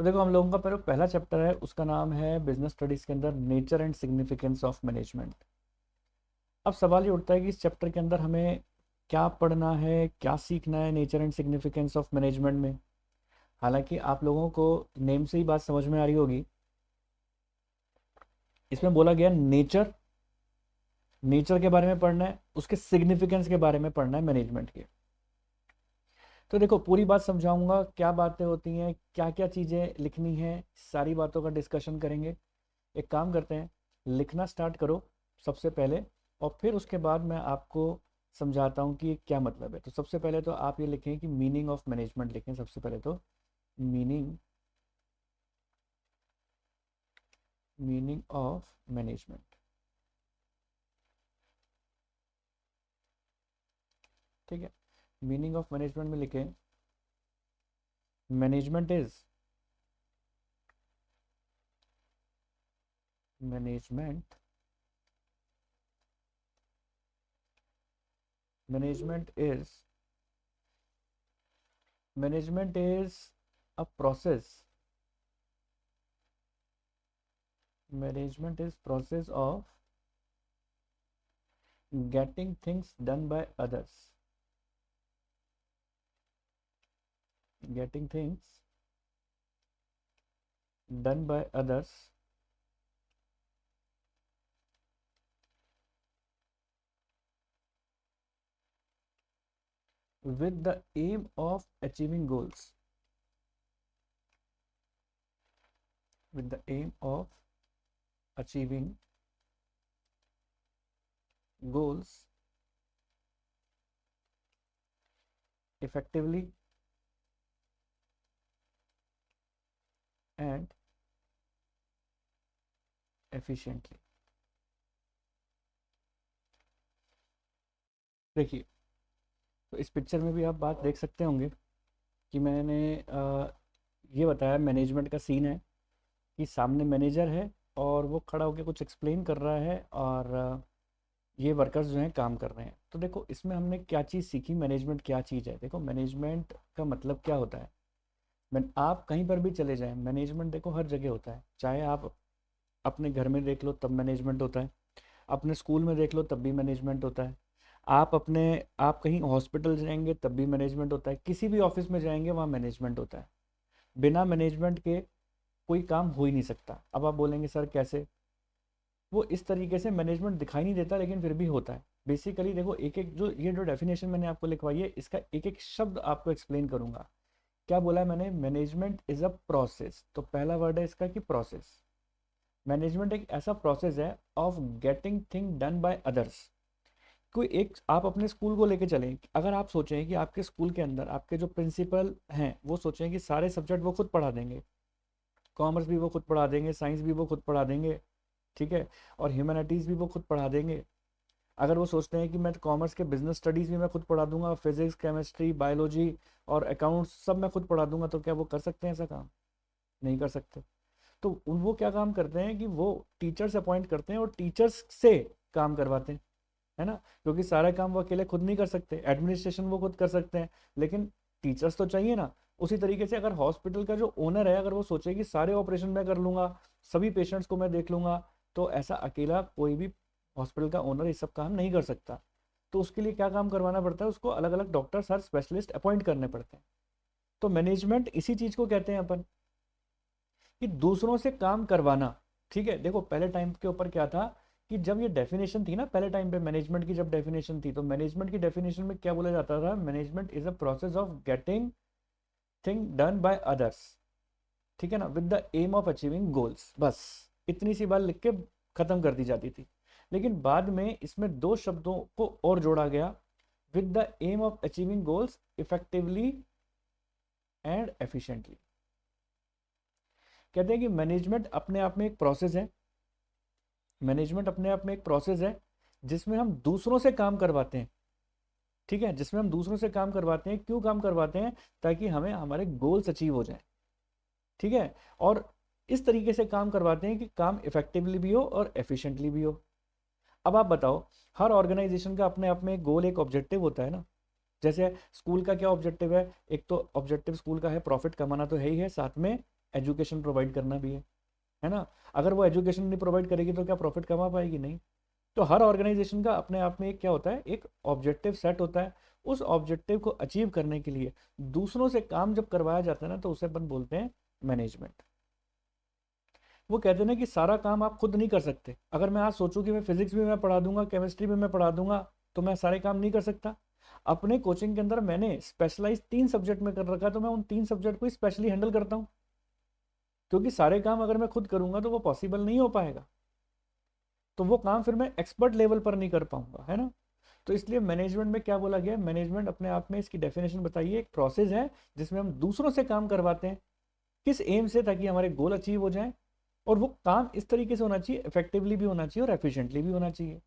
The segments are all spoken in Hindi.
तो देखो, हम लोगों का पहला चैप्टर है, उसका नाम है बिजनेस स्टडीज के अंदर nature and significance of management. अब सवाल ये उठता है कि इस चैप्टर के अंदर हमें क्या पढ़ना है, क्या सीखना है nature and significance of management में। हालांकि आप लोगों को नेम से ही बात समझ में आ रही होगी। इसमें बोला गया नेचर, नेचर के बारे में पढ़ना है, उसके सिग्निफिकेंस के बारे में पढ़ना है मैनेजमेंट के। तो देखो, पूरी बात समझाऊंगा, क्या बातें होती हैं, क्या क्या चीज़ें लिखनी है, सारी बातों का डिस्कशन करेंगे। एक काम करते हैं, लिखना स्टार्ट करो सबसे पहले, और फिर उसके बाद मैं आपको समझाता हूँ कि ये क्या मतलब है। तो सबसे पहले तो आप ये लिखें कि मीनिंग ऑफ मैनेजमेंट लिखें। सबसे पहले तो मीनिंग मीनिंग ऑफ मैनेजमेंट। ठीक है, मीनिंग ऑफ मैनेजमेंट में लिखें management is management management is management is a process management is process of getting things done by others, getting things done by others with the aim of achieving goals, with the aim of achieving goals effectively and efficiently। देखिए, तो इस पिक्चर में भी आप बात देख सकते होंगे कि मैंने ये बताया, मैनेजमेंट का सीन है कि सामने मैनेजर है और वो खड़ा होकर कुछ एक्सप्लेन कर रहा है, और ये वर्कर्स जो हैं काम कर रहे हैं। तो देखो, इसमें हमने क्या चीज़ सीखी, मैनेजमेंट क्या चीज़ है। देखो, मैनेजमेंट का मतलब क्या होता है। मैं आप कहीं पर भी चले जाएं, मैनेजमेंट देखो हर जगह होता है। चाहे आप अपने घर में देख लो तब मैनेजमेंट होता है, अपने स्कूल में देख लो तब भी मैनेजमेंट होता है, आप कहीं हॉस्पिटल जाएंगे तब भी मैनेजमेंट होता है, किसी भी ऑफिस में जाएंगे वहाँ मैनेजमेंट होता है। बिना मैनेजमेंट के कोई काम हो ही नहीं सकता। अब आप बोलेंगे सर कैसे, वो इस तरीके से मैनेजमेंट दिखाई नहीं देता लेकिन फिर भी होता है। बेसिकली देखो, एक एक जो डेफिनेशन मैंने आपको लिखवाई है, इसका एक एक शब्द आपको एक्सप्लेन करूंगा। क्या बोला है मैंने, मैनेजमेंट इज अ प्रोसेस। तो पहला वर्ड है इसका कि प्रोसेस। मैनेजमेंट एक ऐसा प्रोसेस है of getting thing done by others. कोई एक, आप अपने स्कूल को लेके चलें, अगर आप सोचें कि आपके स्कूल के अंदर आपके जो प्रिंसिपल हैं वो सोचें कि सारे सब्जेक्ट वो खुद पढ़ा देंगे, कॉमर्स भी वो खुद पढ़ा देंगे, साइंस भी वो खुद पढ़ा देंगे, ठीक है, और ह्यूमैनिटीज़ भी वो खुद पढ़ा देंगे। अगर वो सोचते हैं कि मैं कॉमर्स के बिजनेस स्टडीज़ भी मैं खुद पढ़ा दूंगा, फिजिक्स, केमिस्ट्री, बायोलॉजी और अकाउंट्स सब मैं खुद पढ़ा दूंगा, तो क्या वो कर सकते हैं ऐसा काम? नहीं कर सकते। तो वो क्या काम करते हैं कि वो टीचर्स अपॉइंट करते हैं और टीचर्स से काम करवाते हैं, है ना। क्योंकि सारा काम वो अकेले खुद नहीं कर सकते, एडमिनिस्ट्रेशन वो खुद कर सकते हैं, लेकिन टीचर्स तो चाहिए ना। उसी तरीके से अगर हॉस्पिटल का जो ओनर है, अगर वो सोचे कि सारे ऑपरेशन मैं कर लूंगा, सभी पेशेंट्स को मैं देख लूंगा, तो ऐसा अकेला कोई भी हॉस्पिटल का ओनर ये सब काम नहीं कर सकता। तो उसके लिए क्या काम करवाना पड़ता है, उसको अलग अलग डॉक्टर्स हर स्पेशलिस्ट अपॉइंट करने पड़ते हैं। तो मैनेजमेंट इसी चीज को कहते हैं अपन, कि दूसरों से काम करवाना। ठीक है, देखो पहले टाइम के ऊपर क्या था कि जब ये डेफिनेशन थी ना, पहले टाइम पे मैनेजमेंट की जब डेफिनेशन थी, तो मैनेजमेंट की डेफिनेशन में क्या बोला जाता था, management is a process of getting thing done by others, ठीक है ना, with the aim of achieving goals. बस इतनी सी बात लिख के खत्म कर दी जाती थी। लेकिन बाद में इसमें दो शब्दों को और जोड़ा गया, with the aim of achieving goals effectively and efficiently. कहते हैं कि मैनेजमेंट अपने आप में एक प्रोसेस है, मैनेजमेंट अपने आप में एक प्रोसेस है जिसमें हम दूसरों से काम करवाते हैं। ठीक है, जिसमें हम दूसरों से काम करवाते हैं, क्यों काम करवाते हैं, ताकि हमें हमारे गोल्स अचीव हो जाए। ठीक है, और इस तरीके से काम करवाते हैं कि काम इफेक्टिवली भी हो और एफिशिएंटली भी हो। अब आप बताओ, हर ऑर्गेनाइजेशन का अपने आप में एक गोल, एक ऑब्जेक्टिव होता है ना। जैसे स्कूल का क्या ऑब्जेक्टिव है, एक तो ऑब्जेक्टिव स्कूल का है प्रॉफिट कमाना तो है ही है, साथ में एजुकेशन प्रोवाइड करना भी है ना। अगर वो एजुकेशन नहीं प्रोवाइड करेगी तो क्या प्रॉफिट कमा पाएगी? नहीं। तो हर ऑर्गेनाइजेशन का अपने आप में एक क्या होता है, एक ऑब्जेक्टिव सेट होता है। उस ऑब्जेक्टिव को अचीव करने के लिए दूसरों से काम जब करवाया जाता है ना, तो उसे अपन बोलते हैं मैनेजमेंट। वो कहते हैं ना कि सारा काम आप खुद नहीं कर सकते। अगर मैं आज सोचूं कि मैं फिजिक्स भी मैं पढ़ा दूंगा, केमिस्ट्री भी मैं पढ़ा दूंगा, तो मैं सारे काम नहीं कर सकता। अपने कोचिंग के अंदर मैंने स्पेशलाइज 3 सब्जेक्ट में कर रखा है, तो मैं उन 3 सब्जेक्ट को स्पेशली हैंडल करता हूँ, क्योंकि सारे काम अगर मैं खुद करूंगा तो वो पॉसिबल नहीं हो पाएगा। तो वो काम फिर मैं एक्सपर्ट लेवल पर नहीं कर पाऊंगा, है ना। तो इसलिए मैनेजमेंट में क्या बोला गया, मैनेजमेंट अपने आप में, इसकी डेफिनेशन बताइए, एक प्रोसेस है जिसमें हम दूसरों से काम करवाते हैं। किस एम से? ताकि हमारे गोल अचीव हो जाए। और वो काम इस तरीके से होना चाहिए, इफेक्टिवली भी होना चाहिए और एफिशिएंटली भी होना चाहिए।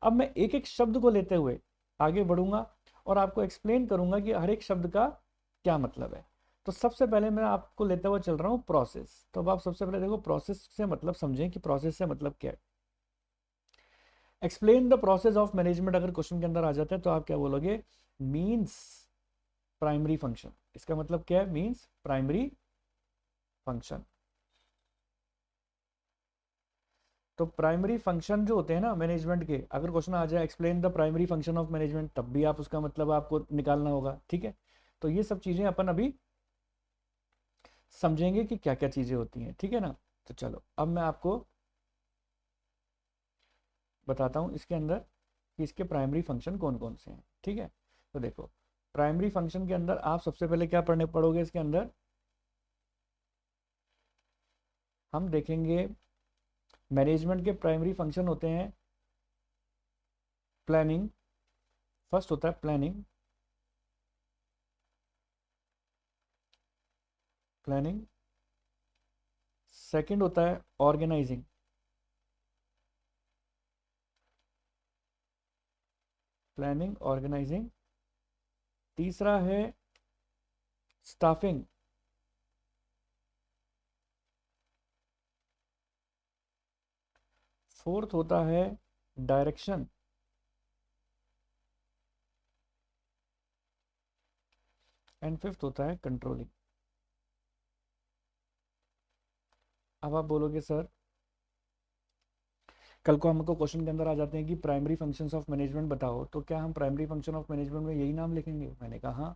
अब मैं एक एक शब्द को लेते हुए आगे बढ़ूंगा और आपको एक्सप्लेन करूंगा कि हर एक शब्द का क्या मतलब है। तो सबसे पहले मैं आपको लेते हुए चल रहा हूं प्रोसेस। तो अब आप सबसे पहले देखो, प्रोसेस से मतलब समझें कि प्रोसेस से मतलब क्या है। Explain the process of management अगर क्वेश्चन के अंदर आ जाता है तो आप क्या बोलोगे? Means primary function. इसका मतलब क्या है? Means primary function. तो प्राइमरी फंक्शन जो होते हैं ना मैनेजमेंट के, अगर क्वेश्चन आ जाए explain the primary function of management, तब भी आप उसका मतलब आपको निकालना होगा, ठीक है। तो ये सब चीजें अपन अभी समझेंगे कि क्या क्या चीजें होती हैं, ठीक है ना। तो चलो अब मैं आपको बताता हूं इसके अंदर कि इसके प्राइमरी फंक्शन कौन कौन से हैं, ठीक है। तो देखो, प्राइमरी फंक्शन के अंदर आप सबसे पहले क्या पढ़ोगे? इसके अंदर हम देखेंगे मैनेजमेंट के प्राइमरी फंक्शन होते हैं प्लानिंग। फर्स्ट होता है प्लानिंग। प्लानिंग। सेकंड होता है ऑर्गेनाइजिंग। Planning, organising. तीसरा है स्टाफिंग। फोर्थ होता है डायरेक्शन। एंड फिफ्थ होता है कंट्रोलिंग। अब आप बोलोगे सर, कल को हमको क्वेश्चन के अंदर आ जाते हैं कि प्राइमरी फंक्शंस ऑफ मैनेजमेंट बताओ, तो क्या हम प्राइमरी फंक्शन ऑफ मैनेजमेंट में यही नाम लिखेंगे? मैंने कहा हाँ।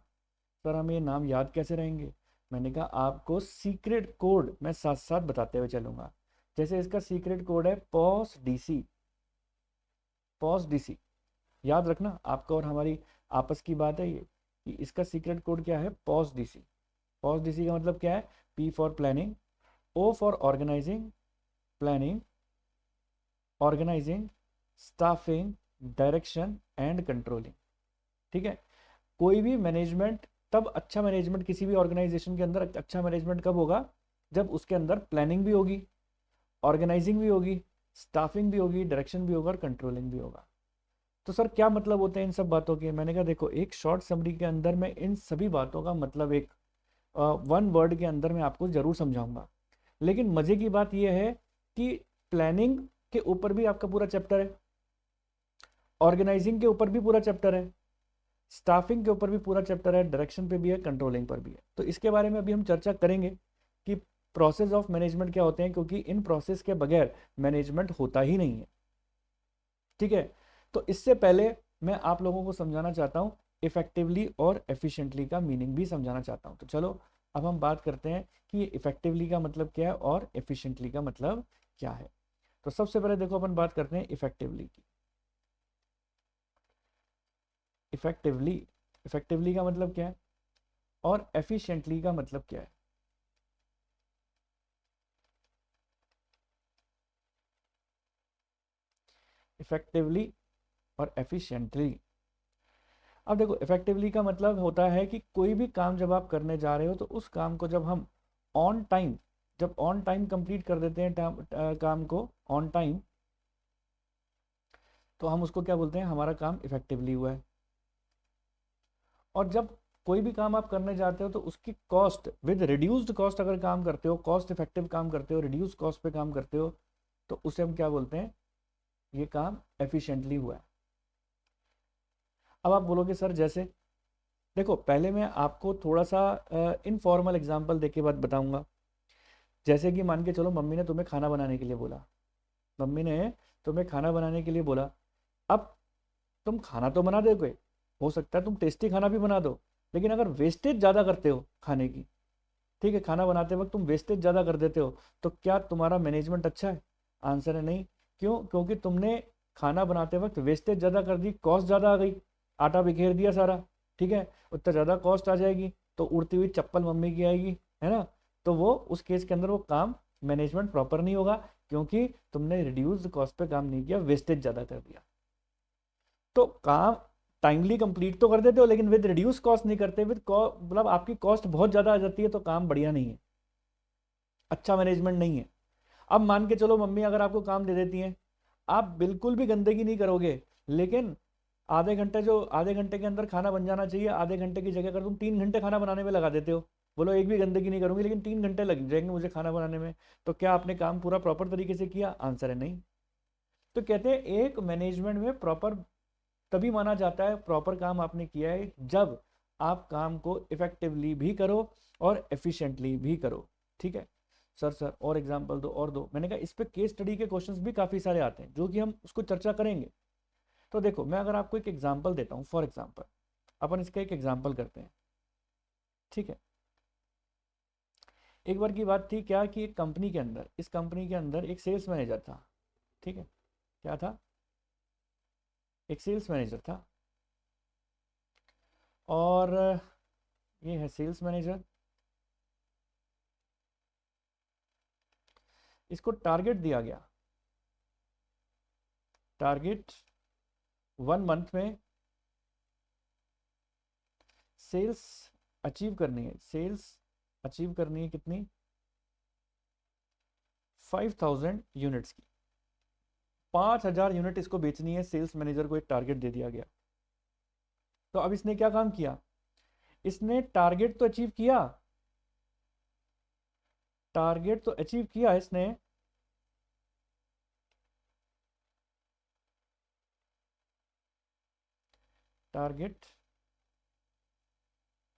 सर हम ये नाम याद कैसे रहेंगे? मैंने कहा आपको सीक्रेट कोड मैं साथ साथ बताते हुए चलूंगा। जैसे इसका सीक्रेट कोड है पॉस डीसी। पॉस डीसी याद रखना, आपका और हमारी आपस की बात है ये, कि इसका सीक्रेट कोड क्या है? POS DC. पॉस डीसी का मतलब क्या है? P for planning, O for organising, planning, organising, staffing, direction and controlling, ठीक है। कोई भी मैनेजमेंट तब अच्छा मैनेजमेंट किसी भी ऑर्गेनाइजेशन के अंदर अच्छा मैनेजमेंट कब होगा? जब उसके अंदर प्लानिंग भी होगी, ऑर्गेनाइजिंग भी होगी, स्टाफिंग भी होगी, डायरेक्शन भी होगा और कंट्रोलिंग भी होगा। तो सर क्या मतलब होते हैं इन सब बातों के? मैंने कहा देखो, एक शॉर्ट समरी के अंदर मैं इन सभी बातों का मतलब एक वन वर्ड के अंदर मैं आपको जरूर समझाऊंगा। लेकिन मजे की बात यह है कि प्लानिंग के ऊपर भी आपका पूरा चैप्टर है, ऑर्गेनाइजिंग के ऊपर भी पूरा चैप्टर है, स्टाफिंग के ऊपर भी पूरा चैप्टर है, डायरेक्शन पे भी है, कंट्रोलिंग पर भी है। तो इसके बारे में अभी हम चर्चा करेंगे कि प्रोसेस ऑफ मैनेजमेंट क्या होते हैं, क्योंकि इन प्रोसेस के बगैर मैनेजमेंट होता ही नहीं है, ठीक है। तो इससे पहले मैं आप लोगों को समझाना चाहता हूं इफेक्टिवली और एफिशिएंटली का मीनिंग भी समझाना चाहता हूं। तो चलो अब हम बात करते हैं कि इफेक्टिवली का मतलब क्या है और एफिशिएंटली का मतलब क्या है। तो सबसे पहले देखो, अपन बात करते हैं इफेक्टिवली की। इफेक्टिवली, इफेक्टिवली का मतलब क्या है और एफिशिएंटली का मतलब क्या है? इफेक्टिवली और एफिशिएंटली। अब देखो, इफेक्टिवली का मतलब होता है कि कोई भी काम जब आप करने जा रहे हो तो उस काम को जब हम ऑन टाइम, जब ऑन टाइम कंप्लीट कर देते हैं काम को ऑन टाइम, तो हम उसको क्या बोलते हैं? हमारा काम इफेक्टिवली हुआ है। और जब कोई भी काम आप करने जाते हो तो उसकी कॉस्ट विद रिड्यूस्ड कॉस्ट अगर काम करते हो, कॉस्ट इफेक्टिव काम करते हो, रिड्यूस कॉस्ट पे काम करते हो, तो उसे हम क्या बोलते हैं? ये काम एफिशिएंटली हुआ है। अब आप बोलोगे सर जैसे, देखो पहले मैं आपको थोड़ा सा इनफॉर्मल एग्जांपल देके बात बताऊंगा जैसे कि मान के चलो मम्मी ने तुम्हें खाना बनाने के लिए बोला, मम्मी ने तुम्हें खाना बनाने के लिए बोला। अब तुम खाना तो बना दोगे, हो सकता है तुम टेस्टी खाना भी बना दो, लेकिन अगर वेस्टेज ज़्यादा करते हो खाने की, ठीक है, खाना बनाते वक्त तुम वेस्टेज ज़्यादा कर देते हो, तो क्या तुम्हारा मैनेजमेंट अच्छा है? आंसर है नहीं। क्यों? क्योंकि तुमने खाना बनाते वक्त वेस्टेज ज़्यादा कर दी, कॉस्ट ज़्यादा आ गई, आटा बिखेर दिया सारा, ठीक है, उतना ज़्यादा कॉस्ट आ जाएगी, तो उड़ती हुई चप्पल मम्मी की आएगी, है ना? तो वो उस केस के अंदर वो काम मैनेजमेंट प्रॉपर नहीं होगा, क्योंकि तुमने रिड्यूस कॉस्ट पे काम नहीं किया, वेस्टेज ज़्यादा कर दिया। तो काम टाइमली कंप्लीट तो कर देते हो, लेकिन विद रिड्यूस कॉस्ट नहीं करते, विद मतलब आपकी कॉस्ट बहुत ज़्यादा आ जाती है, तो काम बढ़िया नहीं है, अच्छा मैनेजमेंट नहीं है। अब मान के चलो मम्मी अगर आपको काम दे देती हैं, आप बिल्कुल भी गंदगी नहीं करोगे, लेकिन आधे घंटे के अंदर खाना बन जाना चाहिए, आधे घंटे की जगह अगर तुम 3 घंटे खाना बनाने में लगा देते हो, बोलो एक भी गंदगी नहीं करूंगी, लेकिन 3 घंटे लग जाएंगे मुझे खाना बनाने में, तो क्या आपने काम पूरा प्रॉपर तरीके से किया? आंसर है नहीं। तो कहते हैं एक मैनेजमेंट में प्रॉपर तभी माना जाता है प्रॉपर काम आपने किया है, जब आप काम को इफेक्टिवली भी करो और एफिशिएंटली भी करो। ठीक है सर और एग्जांपल दो और दो। मैंने कहा इस पे केस स्टडी के क्वेश्चंस भी काफ़ी सारे आते हैं, जो कि हम उसको चर्चा करेंगे। तो देखो मैं अगर आपको एक एग्जांपल देता हूँ, फॉर एग्जांपल अपन इसका एक एग्जांपल करते हैं। ठीक है, एक बार की बात थी क्या कि एक कंपनी के अंदर, इस कंपनी के अंदर एक सेल्स मैनेजर था। ठीक है, क्या था? एक सेल्स मैनेजर था, और ये है सेल्स मैनेजर। इसको टारगेट दिया गया, टारगेट 1 मंथ में सेल्स अचीव करनी है। सेल्स अचीव करनी है कितनी? 5000 यूनिट्स की। 5000 यूनिट इसको बेचनी है, सेल्स मैनेजर को एक टारगेट दे दिया गया। तो अब इसने क्या काम किया? इसने टारगेट तो अचीव किया, टारगेट तो अचीव किया इसने, target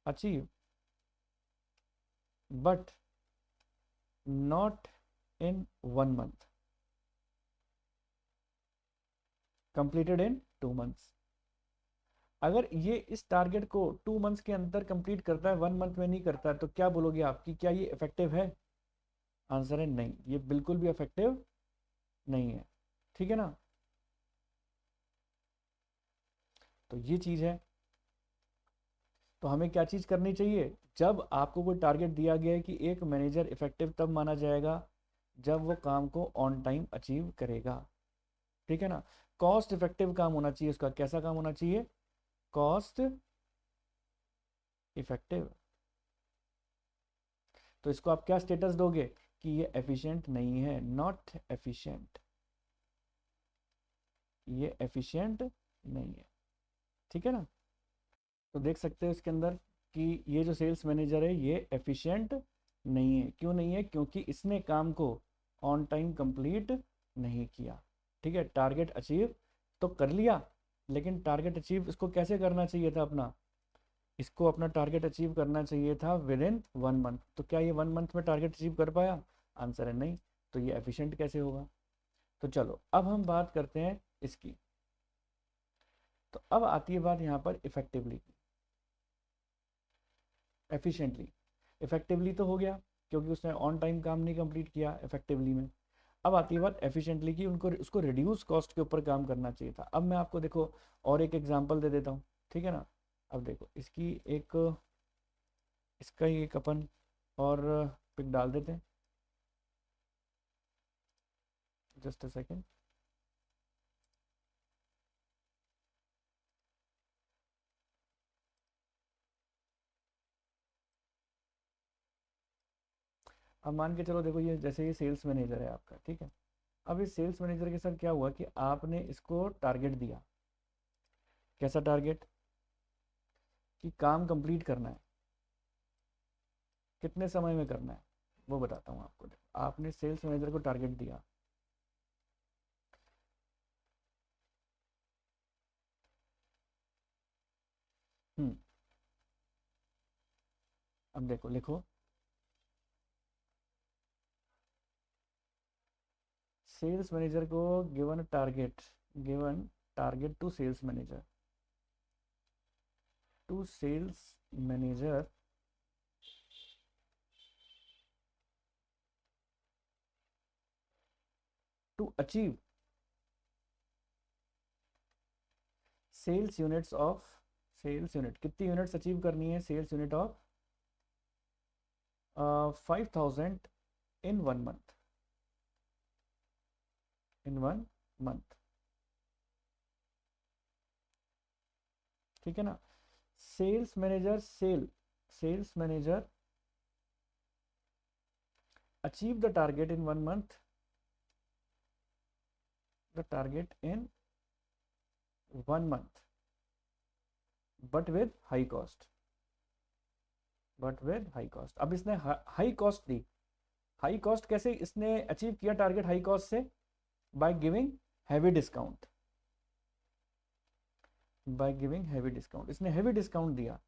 achieve, but not in 1 month, completed in 2 months. अगर ये इस टारगेट को 2 मंथ्स के अंदर कंप्लीट करता है, 1 मंथ में नहीं करता है, तो क्या बोलोगे आपकी, क्या ये इफेक्टिव है? आंसर है नहीं, ये बिल्कुल भी इफेक्टिव नहीं है। ठीक है ना? तो ये चीज़ है। तो हमें क्या चीज़ करनी चाहिए? जब आपको कोई टारगेट दिया गया है कि एक मैनेजर इफेक्टिव तब माना जाएगा जब वो काम को ऑन टाइम अचीव करेगा। ठीक है ना? कॉस्ट इफेक्टिव काम होना चाहिए उसका। कैसा काम होना चाहिए? Cost effective. तो इसको आप क्या स्टेटस दोगे कि ये एफिशिएंट नहीं है, नॉट एफिशिएंट, ये एफिशिएंट नहीं है। ठीक है ना? तो देख सकते हो इसके अंदर कि ये जो सेल्स मैनेजर है ये एफिशिएंट नहीं है। क्यों नहीं है? क्योंकि इसने काम को ऑन टाइम कंप्लीट नहीं किया। ठीक है, टारगेट अचीव तो कर लिया, लेकिन टारगेट अचीव इसको कैसे करना चाहिए था अपना? इसको अपना टारगेट अचीव करना चाहिए था विद इन 1 मंथ। तो क्या ये 1 मंथ में टारगेट अचीव कर पाया? आंसर है नहीं। तो ये एफिशिएंट कैसे होगा? तो चलो अब हम बात करते हैं इसकी। तो अब आती है बात यहाँ पर इफेक्टिवली की। एफिशिएंटली, इफेक्टिवली तो हो गया क्योंकि उसने ऑन टाइम काम नहीं कंप्लीट किया इफेक्टिवली में। अब आती है बात एफिशिएंटली की, उनको उसको रिड्यूस कॉस्ट के ऊपर काम करना चाहिए था। अब मैं आपको देखो और एक एग्जांपल दे देता हूँ। ठीक है ना? अब देखो इसकी एक, इसका ही एक अपन और पिक डाल देते हैं। Just a second. अब मान के चलो देखो, ये जैसे ये सेल्स मैनेजर है आपका, ठीक है। अब इस सेल्स मैनेजर के साथ क्या हुआ कि आपने इसको टारगेट दिया। कैसा टारगेट? कि काम कंप्लीट करना है। कितने समय में करना है वो बताता हूँ आपको। आपने सेल्स मैनेजर को टारगेट दिया, हम्म, अब देखो लिखो, सेल्स मैनेजर को given target to sales manager to achieve sales unit कितनी यूनिट्स अचीव करनी है, sales unit of 5000 in 1 month, ठीक है ना। Sales manager achieve the target in 1 month, but with high cost. अब इसने हाई कॉस्ट दी। हाई कॉस्ट कैसे इसने अचीव किया टारगेट हाई कॉस्ट से? By giving heavy discount. इसने हैवी डिस्काउंट दिया।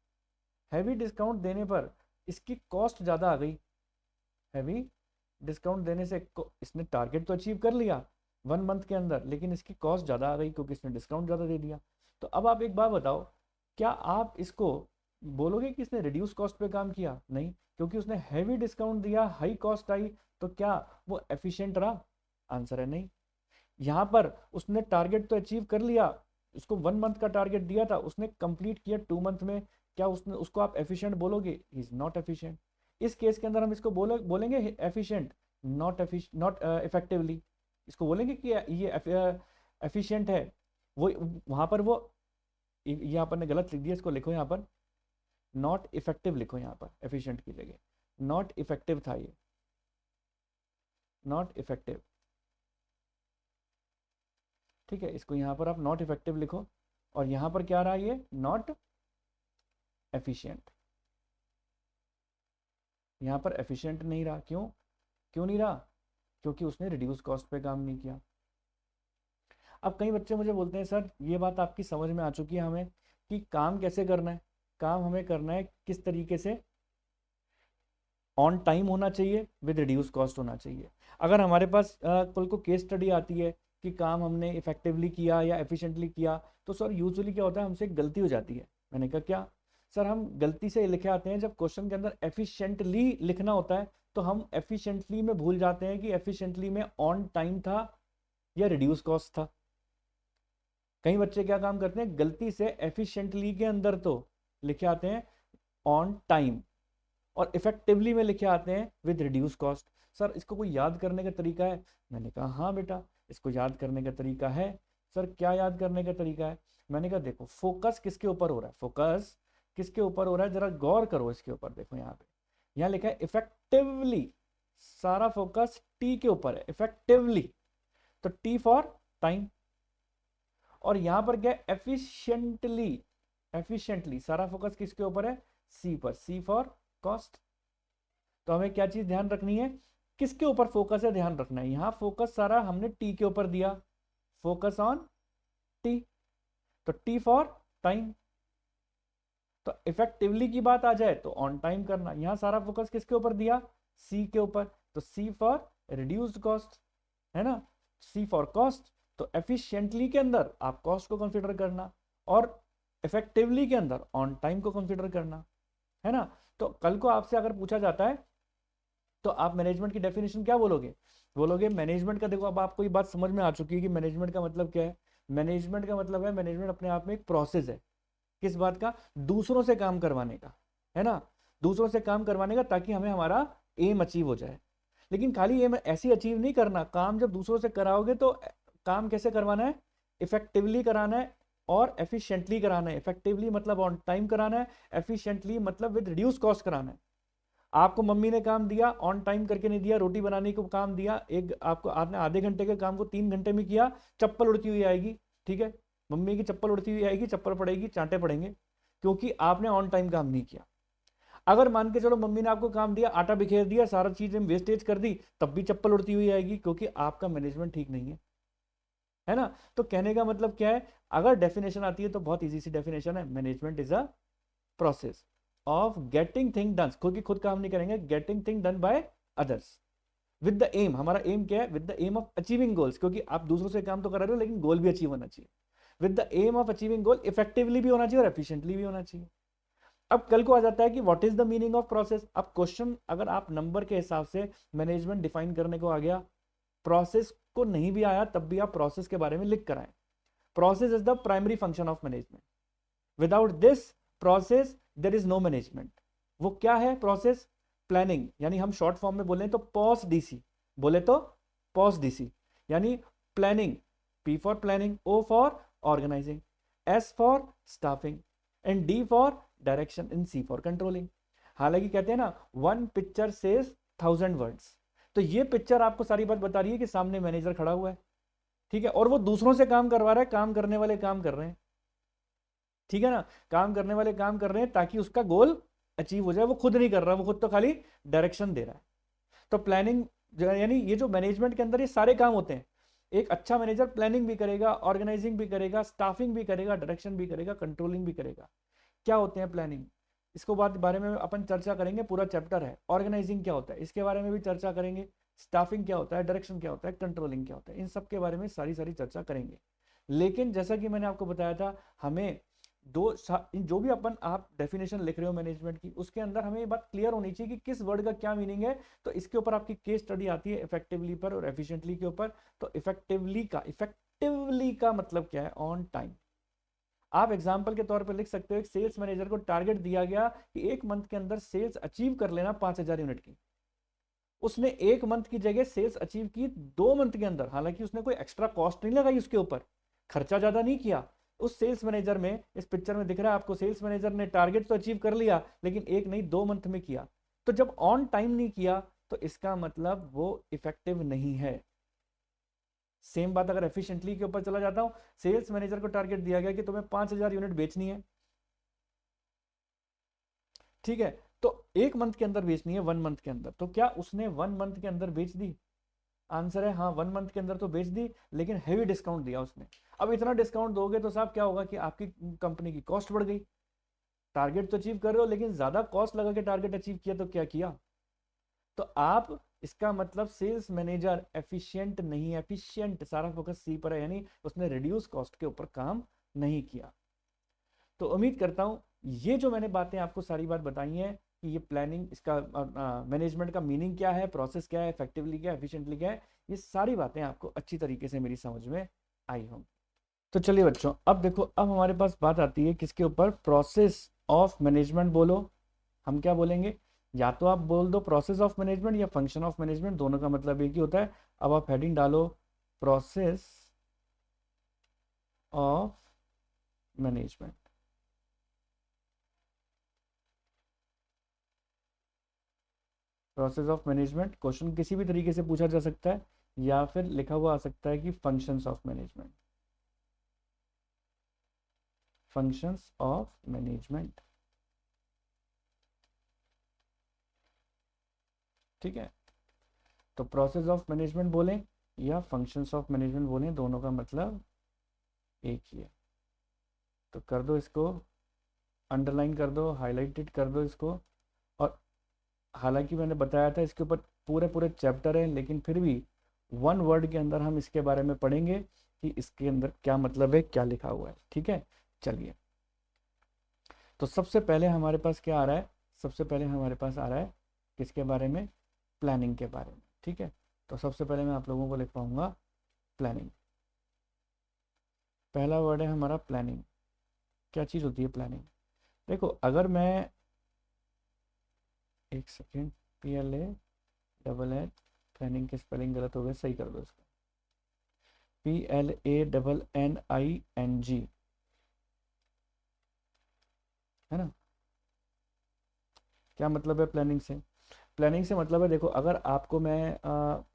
हैवी डिस्काउंट देने पर इसकी कॉस्ट ज्यादा आ गई। हैवी डिस्काउंट देने से इसने टारगेट तो अचीव कर लिया 1 मंथ के अंदर, लेकिन इसकी कॉस्ट ज्यादा आ गई क्योंकि इसने डिस्काउंट ज्यादा दे दिया। तो अब आप एक बात बताओ, क्या आप इसको बोलोगे कि इसने रिड्यूस कॉस्ट पे काम किया? नहीं, क्योंकि उसने हैवी डिस्काउंट दिया, हाई कॉस्ट आई, तो क्या वो एफिशिएंट रहा? आंसर है नहीं। यहां पर उसने टारगेट तो अचीव कर लिया, उसको 1 मंथ का टारगेट दिया था, उसने कंप्लीट किया 2 मंथ में। क्या उसको आप एफिशिएंट बोलोगे? He is not efficient. इस केस के अंदर हम इसको बोलेंगे एफिशिएंट, नॉट इफेक्टिवली। इसको बोलेंगे कि ये एफिशिएंट है। वो वहां पर वो यहाँ पर ने गलत लिख दिया, इसको लिखो यहाँ पर नॉट इफेक्टिव लिखो, यहाँ पर एफिशिएंट की जगह नॉट इफेक्टिव था, ये नॉट इफेक्टिव, ठीक है। इसको यहाँ पर आप नॉट इफेक्टिव लिखो, और यहाँ पर क्या रहा? ये नॉट एफिशिएंट। यहाँ पर एफिशिएंट नहीं रहा। क्यों नहीं रहा? क्योंकि उसने रिड्यूस कॉस्ट पे काम नहीं किया। अब कई बच्चे मुझे बोलते हैं सर ये बात आपकी समझ में आ चुकी है हमें कि काम कैसे करना है। काम हमें करना है किस तरीके से? ऑन टाइम होना चाहिए, विद रिड्यूस कॉस्ट होना चाहिए। अगर हमारे पास कल को केस स्टडी आती है कि काम हमने इफेक्टिवली किया या एफिशिएंटली किया, तो सर यूजुअली क्या होता है, हमसे एक गलती हो जाती है। मैंने कहा क्या सर? हम गलती से लिखे आते हैं, जब क्वेश्चन के अंदर एफिशिएंटली लिखना होता है तो हम एफिशिएंटली में भूल जाते हैं कि एफिशिएंटली में ऑन टाइम था या रिड्यूस कॉस्ट था। कई बच्चे क्या काम करते हैं, गलती से एफिशिएंटली के अंदर तो लिखे आते हैं ऑन टाइम, और इफेक्टिवली में लिखे आते हैं विद रिड्यूस कॉस्ट। सर इसको कोई याद करने का तरीका है? मैंने कहा हाँ बेटा, इसको याद करने का तरीका है। सर क्या याद करने का तरीका है? मैंने कहा देखो, फोकस किसके ऊपर हो रहा है, फोकस किसके ऊपर हो रहा है, जरा गौर करो इसके ऊपर। देखो यहाँ पे, यहाँ लिखा है इफेक्टिवली, सारा फोकस टी के ऊपर है, इफेक्टिवली, तो टी फॉर टाइम। और यहां पर क्या है? एफिशिएंटली, सारा फोकस किसके ऊपर है? सी पर, सी फॉर कॉस्ट। तो हमें क्या चीज ध्यान रखनी है, किसके ऊपर फोकस है ध्यान रखना है। यहां फोकस सारा हमने टी के ऊपर दिया, फोकस ऑन टी, तो टी फॉर टाइम। तो इफेक्टिवली की बात आ जाए तो ऑन टाइम करना। यहां सारा फोकस किसके ऊपर दिया? सी के ऊपर, तो सी फॉर रिड्यूस्ड कॉस्ट, है ना, सी फॉर कॉस्ट। तो एफिशिएंटली के अंदर आप कॉस्ट को कंसीडर करना, और इफेक्टिवली के अंदर ऑन टाइम को कंसीडर करना, है ना। तो कल को आपसे अगर पूछा जाता है तो आप मैनेजमेंट की डेफिनेशन क्या बोलोगे मैनेजमेंट का। देखो अब आपको ये बात समझ में आ चुकी है कि मैनेजमेंट का मतलब क्या है। मैनेजमेंट का मतलब है, मैनेजमेंट अपने आप में एक प्रोसेस है। किस बात का? दूसरों से काम करवाने का, है ना, दूसरों से काम करवाने का, ताकि हमें हमारा एम अचीव हो जाए। लेकिन खाली एम ऐसे अचीव नहीं करना, काम जब दूसरों से कराओगे तो काम कैसे करवाना है? इफेक्टिवली कराना है और एफिशिएंटली कराना है। इफेक्टिवली मतलब ऑन टाइम कराना है, एफिशिएंटली मतलब विद रिड्यूस कॉस्ट कराना है। आपको मम्मी ने काम दिया, ऑन टाइम करके नहीं दिया, रोटी बनाने को काम दिया, एक आपको आपने आधे घंटे के काम को 3 घंटे में किया, चप्पल उड़ती हुई आएगी, ठीक है, मम्मी की चप्पल उड़ती हुई आएगी, चप्पल पड़ेगी, चांटे पड़ेंगे, क्योंकि आपने ऑन टाइम काम नहीं किया। अगर मान के चलो मम्मी ने आपको काम दिया, आटा बिखेर दिया, सारा चीजें वेस्टेज कर दी, तब भी चप्पल उड़ती हुई आएगी, क्योंकि आपका मैनेजमेंट ठीक नहीं है ना। तो कहने का मतलब क्या है, अगर डेफिनेशन आती है तो बहुत इजी सी डेफिनेशन है, management is a process of getting thing done. खुद की खुद काम नहीं करेंगे, getting thing done by others, with the aim, हमारा एम क्या है, with the aim of achieving goals, क्योंकि आप दूसरों से काम तो करा रहे हो लेकिन गोल भी अचीव होना चाहिए। With the aim of achieving goal, effectively भी होना चाहिए और एफिशिएंटली भी होना चाहिए। अब कल को आ जाता है कि what is the meaning of process. अब क्वेश्चन अगर आप नंबर के हिसाब से मैनेजमेंट डिफाइन करने को आ गया, प्रोसेस को नहीं भी आया तब भी आप प्रोसेस के बारे में लिख कर आए। Process is the primary function of management, without this process there is no management. वो क्या है प्रोसेस? प्लानिंग, यानी हम शॉर्ट फॉर्म में बोले तो पॉस डीसी, बोले तो पॉस डीसी, यानी planning, P for planning, O for organising, S for staffing and D for direction and C for controlling. हालांकि कहते हैं ना, वन पिक्चर सेज 1000 वर्ड्स। तो ये पिक्चर आपको सारी बात बता रही है कि सामने मैनेजर खड़ा हुआ है, ठीक है, और वो दूसरों से काम करवा रहा है, काम करने वाले काम कर रहे हैं, ठीक है ना, काम करने वाले काम कर रहे हैं ताकि उसका गोल अचीव हो जाए। वो खुद नहीं कर रहा, वो खुद तो खाली डायरेक्शन दे रहा है। तो प्लानिंग यानी ये जो मैनेजमेंट के अंदर ये सारे काम होते हैं। एक अच्छा मैनेजर प्लानिंग भी करेगा, ऑर्गेनाइजिंग भी करेगा, स्टाफिंग भी करेगा, डायरेक्शन भी करेगा, कंट्रोलिंग भी करेगा। क्या होते हैं प्लानिंग, इसको बारे में अपन चर्चा करेंगे, पूरा चैप्टर है। ऑर्गेनाइजिंग क्या होता है, इसके बारे में भी चर्चा करेंगे। स्टाफिंग क्या होता है, डायरेक्शन क्या होता है, कंट्रोलिंग क्या होता है, इन सब के बारे में सारी चर्चा करेंगे। लेकिन जैसा कि मैंने आपको बताया था, हमें जो भी अपन आप डेफिनेशन लिख रहे हो मैनेजमेंट की, उसके अंदर हमें ये बात क्लियर होनी चाहिए कि किस वर्ड का क्या मीनिंग है। तो इसके ऊपर आपकी केस स्टडी आती है इफेक्टिवली पर और एफिशिएंटली के ऊपर। तो इफेक्टिवली का मतलब क्या है, ऑन टाइम। आप एग्जाम्पल के तौर पर लिख सकते हो, एक सेल्स मैनेजर को टारगेट दिया गया कि एक मंथ के अंदर सेल्स अचीव कर लेना 5000 यूनिट की। उसने एक मंथ की जगह सेल्स अचीव की 2 मंथ के अंदर। हालांकि उसने कोई एक्स्ट्रा कॉस्ट नहीं लगाई उसके ऊपर, खर्चा ज्यादा नहीं किया। उस सेल्स मैनेजर में, इस पिक्चर में दिख रहा है आपको, सेल्स मैनेजर ने टारगेट तो अचीव कर लिया लेकिन एक नहीं 2 मंथ में किया। तो जब ऑन टाइम नहीं किया तो इसका मतलब वो इफेक्टिव नहीं है। सेम बात अगर एफिशिएंटली के ऊपर चला जाता हूं, सेल्स मैनेजर को टारगेट दिया गया कि तुम्हें 5000 यूनिट बेचनी है, ठीक है, तो एक मंथ के अंदर बेचनी है, 1 मंथ के अंदर। तो क्या उसने 1 मंथ के अंदर बेच दी? आंसर है हाँ, 1 मंथ के अंदर तो बेच दी, लेकिन हेवी डिस्काउंट दिया उसने। अब इतना डिस्काउंट दोगे तो साहब क्या होगा कि आपकी कंपनी की कॉस्ट बढ़ गई। टारगेट तो अचीव कर रहे हो लेकिन ज्यादा कॉस्ट लगा के टारगेट अचीव किया, तो क्या किया? तो आप, इसका मतलब सेल्स मैनेजर एफिशिएंट नहीं है। एफिशिएंट, सारा फोकस सी पर है, यानी उसने रिड्यूस कॉस्ट के ऊपर काम नहीं किया। तो उम्मीद करता हूं ये जो मैंने बातें आपको सारी बात बताई हैं कि ये प्लानिंग, इसका मैनेजमेंट का मीनिंग क्या है, प्रोसेस क्या है, इफेक्टिवली क्या है, एफिशिएंटली क्या है, ये सारी बातें आपको अच्छी तरीके से मेरी समझ में आई होंगी। तो चलिए बच्चों, अब देखो, अब हमारे पास बात आती है किसके ऊपर, प्रोसेस ऑफ मैनेजमेंट। बोलो, हम क्या बोलेंगे? या तो आप बोल दो प्रोसेस ऑफ मैनेजमेंट या फंक्शन ऑफ मैनेजमेंट, दोनों का मतलब एक ही होता है। अब आप हेडिंग डालो, process of management. Process of management question किसी भी तरीके से पूछा जा सकता है, या फिर लिखा हुआ आ सकता है कि functions of management, functions of management, ठीक है। तो प्रोसेस ऑफ मैनेजमेंट बोलें या फंक्शंस ऑफ मैनेजमेंट बोलें, दोनों का मतलब एक ही है। तो कर दो इसको, अंडरलाइन कर दो, हाईलाइटेड कर दो इसको। और हालांकि मैंने बताया था इसके ऊपर पूरे पूरे चैप्टर हैं, लेकिन फिर भी 1 वर्ड के अंदर हम इसके बारे में पढ़ेंगे कि इसके अंदर क्या मतलब है, क्या लिखा हुआ है, ठीक है। चलिए, तो सबसे पहले हमारे पास क्या आ रहा है? सबसे पहले हमारे पास आ रहा है किसके बारे में? प्लानिंग के बारे में, ठीक है। तो सबसे पहले मैं आप लोगों को लिख पाऊंगा प्लानिंग। पहला वर्ड है हमारा प्लानिंग। क्या चीज़ होती है प्लानिंग? देखो, अगर मैं, एक सेकेंड, PLA प्लानिंग की स्पेलिंग गलत हो गया, सही कर दो इसको। PLANNING, है ना। क्या मतलब है प्लानिंग से? प्लानिंग से मतलब है, देखो, अगर आपको मैं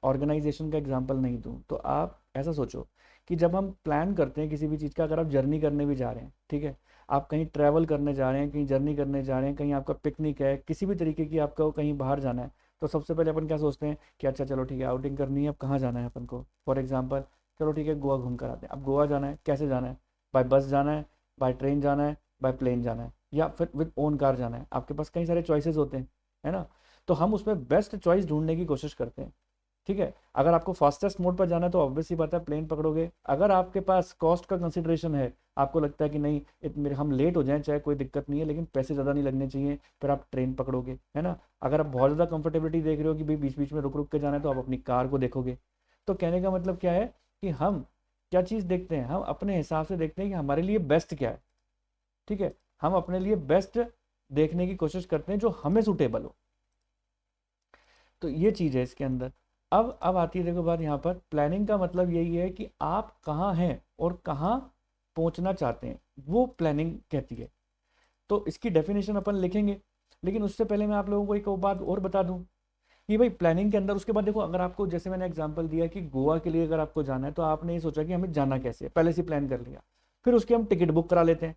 ऑर्गेनाइजेशन का एग्जांपल नहीं दूं तो आप ऐसा सोचो कि जब हम प्लान करते हैं किसी भी चीज़ का, अगर आप जर्नी करने भी जा रहे हैं, ठीक है, आप कहीं ट्रैवल करने जा रहे हैं, कहीं जर्नी करने जा रहे हैं, कहीं आपका पिकनिक है, किसी भी तरीके की आपका कहीं बाहर जाना है, तो सबसे पहले अपन क्या सोचते हैं कि अच्छा चलो ठीक है, आउटिंग करनी है, अब कहाँ जाना है अपन को। फॉर एग्जाम्पल, चलो ठीक है, गोवा घूम कर आते हैं। अब गोवा जाना है, कैसे जाना है? बाय बस जाना है, बाय ट्रेन जाना है, बाय प्लेन जाना है, या फिर विद ओन कार जाना है। आपके पास कई सारे चॉइसेस होते हैं, है ना। तो हम उसमें बेस्ट चॉइस ढूंढने की कोशिश करते हैं, ठीक है। अगर आपको फास्टेस्ट मोड पर जाना है तो ऑब्वियसली बात है प्लेन पकड़ोगे। अगर आपके पास कॉस्ट का कंसिडरेशन है, आपको लगता है कि नहीं मेरे हम लेट हो जाएं चाहे कोई दिक्कत नहीं है लेकिन पैसे ज़्यादा नहीं लगने चाहिए, फिर आप ट्रेन पकड़ोगे, है ना। अगर आप बहुत ज़्यादा कंफर्टेबिलिटी देख रहे हो कि भाई बीच बीच में रुक रुक के जाना है तो आप अपनी कार को देखोगे। तो कहने का मतलब क्या है कि हम क्या चीज़ देखते हैं, हम अपने हिसाब से देखते हैं कि हमारे लिए बेस्ट क्या है। ठीक है, हम अपने लिए बेस्ट देखने की कोशिश करते हैं जो हमें सूटेबल हो। तो ये चीज़ है इसके अंदर। अब आती है देखो बात यहाँ पर, प्लानिंग का मतलब यही है कि आप कहाँ हैं और कहाँ पहुँचना चाहते हैं, वो प्लानिंग कहती है। तो इसकी डेफिनेशन अपन लिखेंगे, लेकिन उससे पहले मैं आप लोगों को एक बात और बता दूं कि भाई प्लानिंग के अंदर उसके बाद देखो, अगर आपको जैसे मैंने एग्जांपल दिया कि गोवा के लिए अगर आपको जाना है तो आपने ये सोचा कि हमें जाना कैसे है, पहले से प्लान कर लिया, फिर उसकी हम टिकट बुक करा लेते हैं।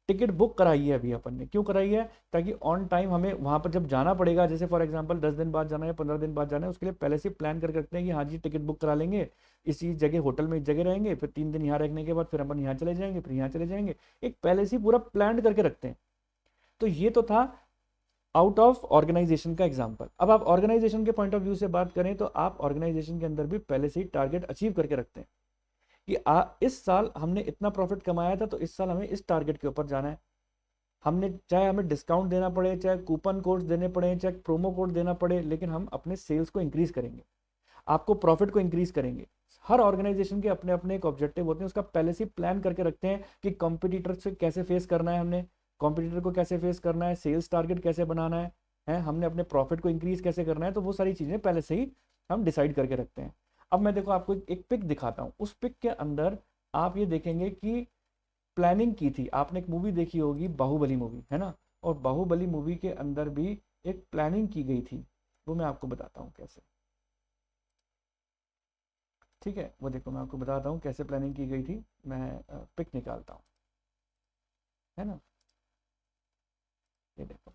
टिकट बुक कराई है अभी अपन ने, क्यों कराई है, ताकि ऑन टाइम हमें वहां पर जब जाना पड़ेगा, जैसे फॉर एग्जांपल 10 दिन बाद जाना है या 15 दिन बाद जाना है, उसके लिए पहले से प्लान करके रखते हैं कि हाँ जी टिकट बुक करा लेंगे, इसी जगह होटल में इस जगह रहेंगे, फिर 3 दिन यहाँ रहने के बाद फिर अपन यहाँ चले जाएंगे, फिर यहाँ चले जाएंगे, एक पहले से पूरा प्लान करके रखते हैं। तो ये तो था आउट ऑफ ऑर्गेनाइजेशन का एग्जांपल। अब आप ऑर्गेनाइजेशन के पॉइंट ऑफ व्यू से बात करें तो आप ऑर्गेनाइजेशन के अंदर भी पहले से ही टारगेट अचीव करके रखते हैं कि इस साल हमने इतना प्रॉफिट कमाया था तो इस साल हमें इस टारगेट के ऊपर जाना है। हमने चाहे हमें डिस्काउंट देना पड़े, चाहे कूपन कोड देने पड़े, चाहे प्रोमो कोड देना पड़े, लेकिन हम अपने सेल्स को इंक्रीज करेंगे, आपको प्रॉफिट को इंक्रीज करेंगे। हर ऑर्गेनाइजेशन के अपने अपने एक ऑब्जेक्टिव होते हैं, उसका पहले से प्लान करके रखते हैं कि कंपटीटर से कैसे फेस करना है, हमने कंपटीटर को कैसे फेस करना है, सेल्स टारगेट कैसे बनाना है हमने अपने प्रॉफिट को इंक्रीज कैसे करना है। तो वो सारी चीज़ें पहले से ही हम डिसाइड करके रखते हैं। अब मैं देखो आपको एक पिक दिखाता हूँ, उस पिक के अंदर आप ये देखेंगे कि प्लानिंग की थी। आपने एक मूवी देखी होगी बाहुबली मूवी, है ना, और बाहुबली मूवी के अंदर भी एक प्लानिंग की गई थी, वो मैं आपको बताता हूँ कैसे। ठीक है, वो देखो मैं आपको बताता हूँ कैसे प्लानिंग की गई थी। मैं पिक निकालता हूँ, है ना, ये देखो,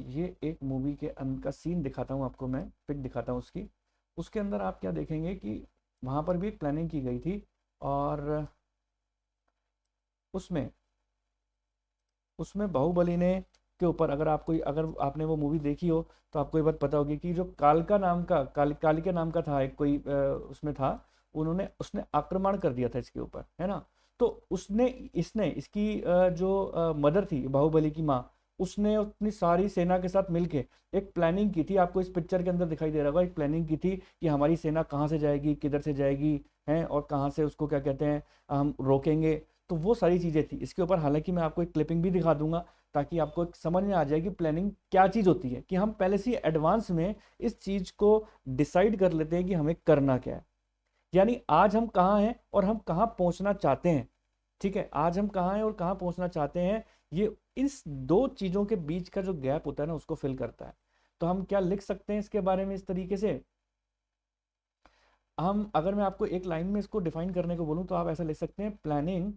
ये एक मूवी के अंदर का सीन दिखाता हूँ आपको, मैं पिक दिखाता हूँ उसकी। उसके अंदर आप क्या देखेंगे कि वहाँ पर भी एक प्लानिंग की गई थी, और उसमें उसमें बाहुबली ने के ऊपर, अगर आपने वो मूवी देखी हो तो आपको ये बात पता होगी कि जो कालका नाम का कालिका नाम का था एक कोई उसमें था, उसने आक्रमण कर दिया था इसके ऊपर, है ना। तो उसने इसने इसकी जो मदर थी बाहुबली की माँ, उसने अपनी सारी सेना के साथ मिलके एक प्लानिंग की थी। आपको इस पिक्चर के अंदर दिखाई दे रहा होगा, एक प्लानिंग की थी कि हमारी सेना कहाँ से जाएगी, किधर से जाएगी, है, और कहाँ से उसको क्या कहते हैं हम रोकेंगे। तो वो सारी चीज़ें थी इसके ऊपर। हालांकि मैं आपको एक क्लिपिंग भी दिखा दूंगा ताकि आपको एक समझ में आ जाए कि प्लानिंग क्या चीज़ होती है, कि हम पहले से एडवांस में इस चीज़ को डिसाइड कर लेते हैं कि हमें करना क्या है। यानी आज हम कहाँ हैं और हम कहाँ पहुंचना चाहते हैं। ठीक है, आज हम कहाँ हैं और कहाँ पहुंचना चाहते हैं, ये इस दो चीज़ों के बीच का जो गैप होता है ना उसको फिल करता है। तो हम क्या लिख सकते हैं इसके बारे में इस तरीके से, हम अगर मैं आपको एक लाइन में इसको डिफाइन करने को बोलूं तो आप ऐसा लिख सकते हैं, planning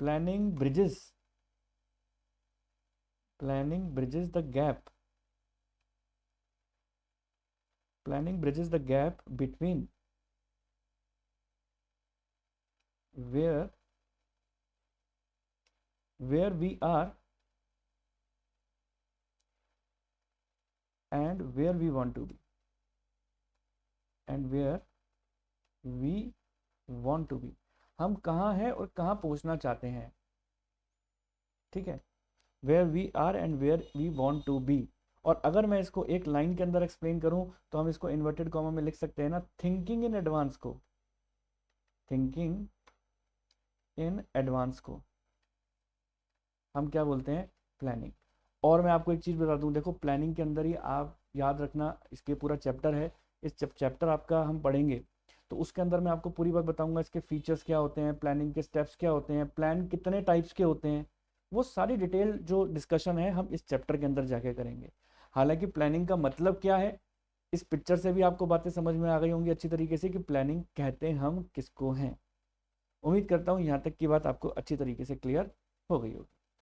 planning bridges the gap, planning bridges the gap between where we are and where we want to be, हम कहाँ हैं और कहाँ पहुँचना चाहते हैं। ठीक है, where we are and where we want to be. और अगर मैं इसको एक लाइन के अंदर एक्सप्लेन करूं तो हम इसको इन्वर्टेड कॉमा में लिख सकते हैं ना, थिंकिंग इन एडवांस को हम क्या बोलते हैं, प्लानिंग। और मैं आपको एक चीज़ बता दूं, देखो प्लानिंग के अंदर ही आप याद रखना, इसके पूरा चैप्टर है, इस चैप्टर आपका हम पढ़ेंगे तो उसके अंदर मैं आपको पूरी बात बताऊंगा, इसके फीचर्स क्या होते हैं, प्लानिंग के स्टेप्स क्या होते हैं, प्लान कितने टाइप्स के होते हैं, वो सारी डिटेल जो डिस्कशन है हम इस चैप्टर के अंदर जाके करेंगे। हालांकि प्लानिंग का मतलब क्या है, इस पिक्चर से भी आपको बातें समझ में आ गई होंगी अच्छी तरीके से कि प्लानिंग कहते हम किसको हैं। उम्मीद करता हूँ यहाँ तक की बात आपको अच्छी तरीके से क्लियर हो गई होगी।